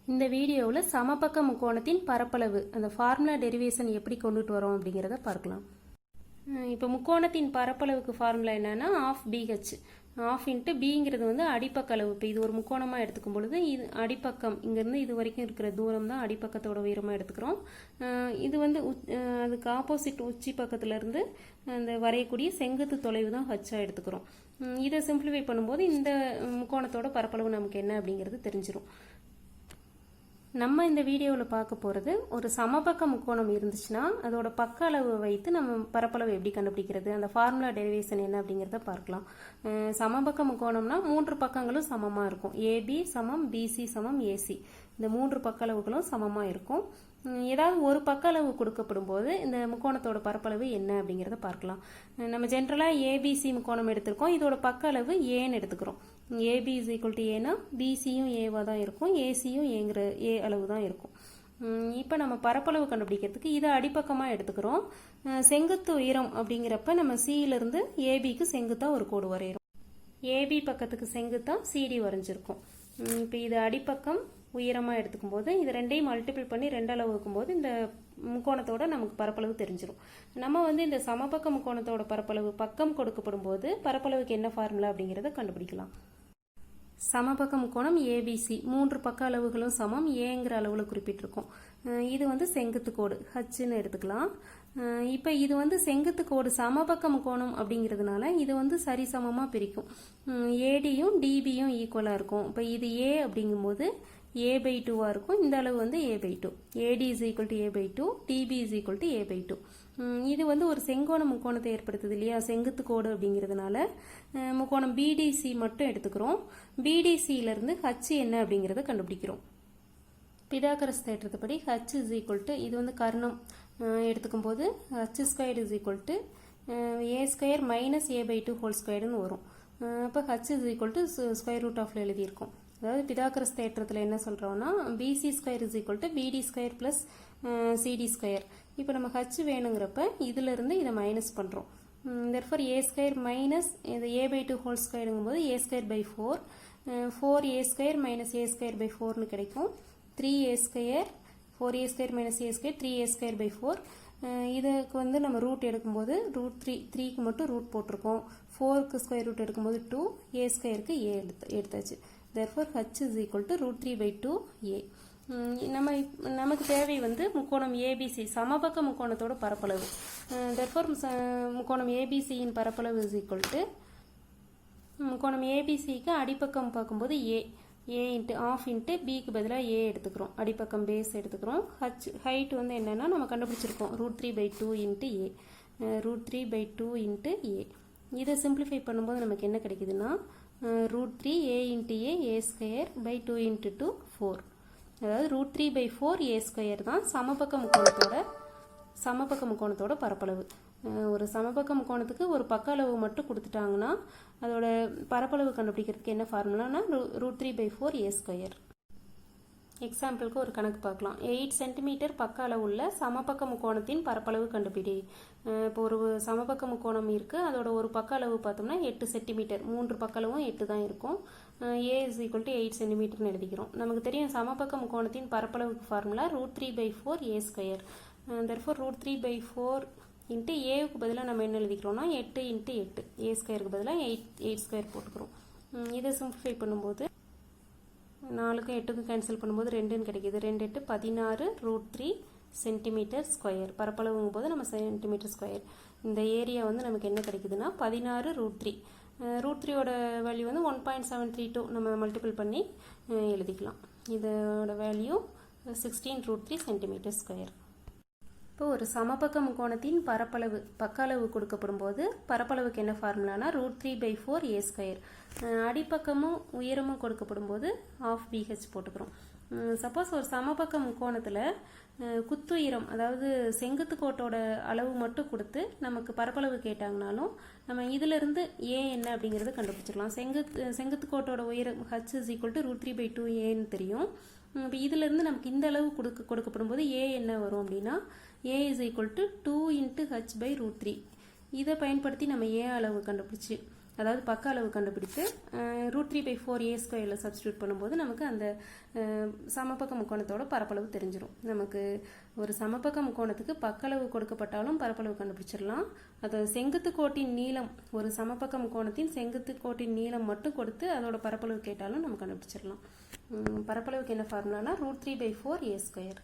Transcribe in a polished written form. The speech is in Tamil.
இந்த வீடியோவில் சமபக்க முக்கோணத்தின் பரப்பளவு அந்த ஃபார்முலா டெரிவேஷன் எப்படி கொண்டுட்டு வரோம் அப்படிங்கிறத பார்க்கலாம். இப்போ முக்கோணத்தின் பரப்பளவுக்கு ஃபார்முலா என்னன்னா ஆஃப் பிஹெச் ஆஃப் இன்ட்டு பிங்கிறது வந்து அடிப்பக்க அளவு. இப்போ இது ஒரு முக்கோணமாக எடுத்துக்கும் பொழுது இது அடிப்பக்கம் இங்கேருந்து இது வரைக்கும் இருக்கிற தூரம் தான் அடிப்பக்கத்தோட உயரமாக எடுத்துக்கிறோம். இது வந்து அதுக்கு ஆப்போசிட் உச்சி பக்கத்துலேருந்து அந்த வரையக்கூடிய செங்குத்து தொலைவு தான் ஹச்சாக எடுத்துக்கிறோம். இதை சிம்பிளிஃபை பண்ணும்போது இந்த முக்கோணத்தோட பரப்பளவு நமக்கு என்ன அப்படிங்கிறது தெரிஞ்சிடும். நம்ம இந்த வீடியோவில் பார்க்க போகிறது ஒரு சமபக்க முக்கோணம் இருந்துச்சுன்னா அதோட பக்க அளவு வைத்து நம்ம பரப்பளவு எப்படி கண்டுபிடிக்கிறது, அந்த ஃபார்முலா டெரிவேஷன் என்ன அப்படிங்கிறத பார்க்கலாம். சமபக்க முக்கோணம்னா 3 பக்கங்களும் சமமாக இருக்கும். ஏபி சமம் பிசி சமம் ஏசி, இந்த 3 பக்க அளவுகளும் சமமாக இருக்கும். ஏதாவது ஒரு பக்க அளவு கொடுக்கப்படும் போது இந்த முக்கோணத்தோட பரப்பளவு என்ன அப்படிங்கிறத பார்க்கலாம். நம்ம ஜென்ரலாக ஏபிசி முக்கோணம் எடுத்திருக்கோம். இதோட பக்க அளவு ஏன்னு எடுத்துக்கிறோம். ஏபி இஸ் ஈக்குவல் டு ஏன்னா பிசியும் ஏவாக தான் இருக்கும், ஏசியும் ஏங்கிற ஏ அளவு தான் இருக்கும். இப்போ நம்ம பரப்பளவு கண்டுபிடிக்கிறதுக்கு இதை அடிப்பக்கமாக எடுத்துக்கிறோம். செங்குத்து உயரம் அப்படிங்கிறப்ப நம்ம சியிலிருந்து ஏபிக்கு செங்குத்தாக ஒரு கோடு வரைகிறோம். ஏபி பக்கத்துக்கு செங்குத்தாக சிடி வரைஞ்சிருக்கோம். இப்போ இது அடிப்பக்கம் உயரமாக எடுத்துக்கும் போது இது ரெண்டையும் மல்டிபிள் பண்ணி 2 அளவு வைக்கும்போது இந்த முக்கோணத்தோட நமக்கு பரப்பளவு தெரிஞ்சிடும். நம்ம வந்து இந்த சமபக்க முக்கோணத்தோட பரப்பளவு பக்கம் கொடுக்கப்படும் போது பரப்பளவுக்கு என்ன ஃபார்முலா அப்படிங்கிறத கண்டுபிடிக்கலாம். சமபக்க முக்கோணம் ஏபிசி 3 பக்க அளவுகளும் சமம் ஏங்கிற அளவில் குறிப்பிட்டிருக்கோம். இது வந்து செங்குத்து கோடு ஹச்ன்னு எடுத்துக்கலாம். இப்போ இது வந்து செங்குத்து கோடு சமபக்க முக்கோணம் அப்படிங்கிறதுனால இது வந்து சரிசமமாக பிரிக்கும். ஏடியும் டிபியும் ஈக்குவலாக இருக்கும். இப்போ இது ஏ அப்படிங்கும்போது a/2 இருக்கும். இந்த அளவு வந்து a/2. AD is equal to a/2, DB is equal to a/2. இது வந்து ஒரு செங்கோண முக்கோணத்தை ஏற்படுத்துது இல்லையா, செங்குத்து கோடு அப்படிங்கிறதுனால முக்கோணம் BDC மட்டும் எடுத்துக்கிறோம். BDCயிலிருந்து H என்ன அப்படிங்கிறத கண்டுபிடிக்கிறோம். பிதாகரஸ் தேற்றத்துப்படி H is equal to இது வந்து கர்ணம் எடுத்துக்கும் போது H squared is equal to a square minus a/2 whole squaredன்னு வரும். அப்போ H is equal to square root ஆஃப்ல எழுதியிருக்கோம். அதாவது பிதாகரஸ் தேற்றத்தில் என்ன சொல்கிறோம்னா BC square is equal to BD square plus CD square. இப்போ நம்ம ஹச் வேணுங்கிறப்ப இதிலிருந்து இதை மைனஸ் பண்ணுறோம். தெர்ஃபோர் ஏ ஸ்கொயர் மைனஸ் இந்த a/2 ஹோல் ஸ்கொயருங்கும்போது a square by 4, 4a square minus a square by 4னு கிடைக்கும். 3a square 4a square minus a square 3a square by 4. இதுக்கு வந்து நம்ம ரூட் எடுக்கும்போது ரூட் 3க்கு மட்டும் ரூட் போட்டிருக்கோம். 4க்கு ஸ்கொயர் ரூட் எடுக்கும்போது 2, a ஸ்கொயருக்கு a எடுத்தாச்சு. Therefore H is equal to root 3/2a. நமக்கு தேவை வந்து முக்கோணம் ABC சமபக்க முக்கோணத்தோட பரப்பளவு. Therefore முக்கோணம் ABCயின் பரப்பளவு is equal to முக்கோணம் ABCக்கு அடிப்பக்கம் பார்க்கும்போது a இன்ட்டு ஆஃப் இன்ட்டு பிக்கு பதிலாக a எடுத்துக்கிறோம். அடிப்பக்கம் பேஸ் எடுத்துக்கிறோம். ஹைட் வந்து என்னன்னா நம்ம கண்டுபிடிச்சிருக்கோம் root 3/2 into a, root 3/2 into a. இதை சிம்பிளிஃபை பண்ணும்போது நமக்கு என்ன கிடைக்குதுன்னா root 3a into a square by 2 into 2 4. அதாவது root 3/4 a square தான் சமபக்க முக்கோணத்தோட பரப்பளவு. ஒரு சமபக்க முக்கோணத்துக்கு ஒரு பக்க அளவு மட்டும் கொடுத்துட்டாங்கன்னா அதோட பரப்பளவு கண்டுபிடிக்கிறதுக்கு என்ன ஃபார்முலானா root 3/4 a square. எக்ஸாம்பிளுக்கு ஒரு கணக்கு பார்க்கலாம். 8 சென்டிமீட்டர் பக்க அளவுள்ள சமபக்க முக்கோணத்தின் பரப்பளவு கண்டுபிடி. இப்போ ஒரு சமபக்க முக்கோணம் இருக்குது, அதோட ஒரு பக்க அளவு பார்த்தோம்னா 8 சென்டிமீட்டர், 3 பக்க அளவும் 8 தான் இருக்கும். a is equal to 8 சென்டிமீட்டர்னு எழுதிக்கிறோம். நமக்கு தெரியும் சமபக்க முக்கோணத்தின் பரப்பளவுக்கு formula root 3/4 a square. therefore root 3/4 into ஏவுக்கு பதிலாக நம்ம என்ன எழுதிக்கிறோம்னா 8 இன்ட்டு 8, a ஸ்கொயருக்கு பதிலாக 8 ஸ்கொயர் போட்டுக்கிறோம். இதை சிம்பிளிஃபை பண்ணும்போது 4க்கும் 8க்கும் கேன்சல் பண்ணும்போது 2ன்னு கிடைக்கிது. 2 8 16 root 3 சென்டிமீட்டர் ஸ்கொயர். பரப்பளவுங்கும் போது நம்ம சென்டிமீட்டர் ஸ்கொயர். இந்த ஏரியா வந்து நமக்கு என்ன கிடைக்குதுன்னா 16 root 3. root 3யோட வேல்யூ வந்து 1.732 நம்ம மல்டிபிள் பண்ணி எழுதிக்கலாம். இதோட வேல்யூ 16 root 3 சென்டிமீட்டர் ஸ்கொயர். இப்போ ஒரு சமபக்க முக்கோணத்தின் பரப்பளவு பக்க அளவு கொடுக்கப்படும் போது பரப்பளவுக்கு என்ன ஃபார்முலானா root 3/4 a ஸ்கொயர். அடிப்பக்கமும் உயரமும் கொடுக்கப்படும் போது ஆஃப் BH போட்டுக்கிறோம். சப்போஸ் ஒரு சமபக்க முக்கோணத்தில் குத்துயரம் அதாவது செங்குத்து கோட்டோட அளவு மட்டும் கொடுத்து நமக்கு பரப்பளவு கேட்டாங்கனாலும் நம்ம இதிலிருந்து ஏ என்ன அப்படிங்கிறத கண்டுபிடிச்சிக்கலாம். செங்குத்து கோட்டோட உயரம் H is equal to root 3/2aன்னு தெரியும். இப்போ இதிலிருந்து நமக்கு இந்த அளவு கொடுக்கப்படும் போது ஏ என்ன வரும் அப்படின்னா a is equal to 2 into h by root 3. இதை பயன்படுத்தி நம்ம ஏ அளவு கண்டுபிடிச்சி அதாவது பக்க அளவு கண்டுபிடித்து √3/4a² சப்ஸ்டியூட் பண்ணும்போது நமக்கு அந்த சமபக்க முக்கோணத்தோட பரப்பளவு தெரிஞ்சிடும். நமக்கு ஒரு சமபக்க முக்கோணத்துக்கு பக்களவு கொடுக்கப்பட்டாலும் பரப்பளவு கண்டுபிடிச்சிடலாம். அது செங்குத்து கோட்டின் நீளம், ஒரு சமபக்க முக்கோணத்தின் செங்குத்து கோட்டின் நீளம் மட்டும் கொடுத்து அதோட பரப்பளவு கேட்டாலும் நம்ம கண்டுபிடிச்சிடலாம். பரப்பளவுக்கு என்ன ஃபார்முலானா √3/4a².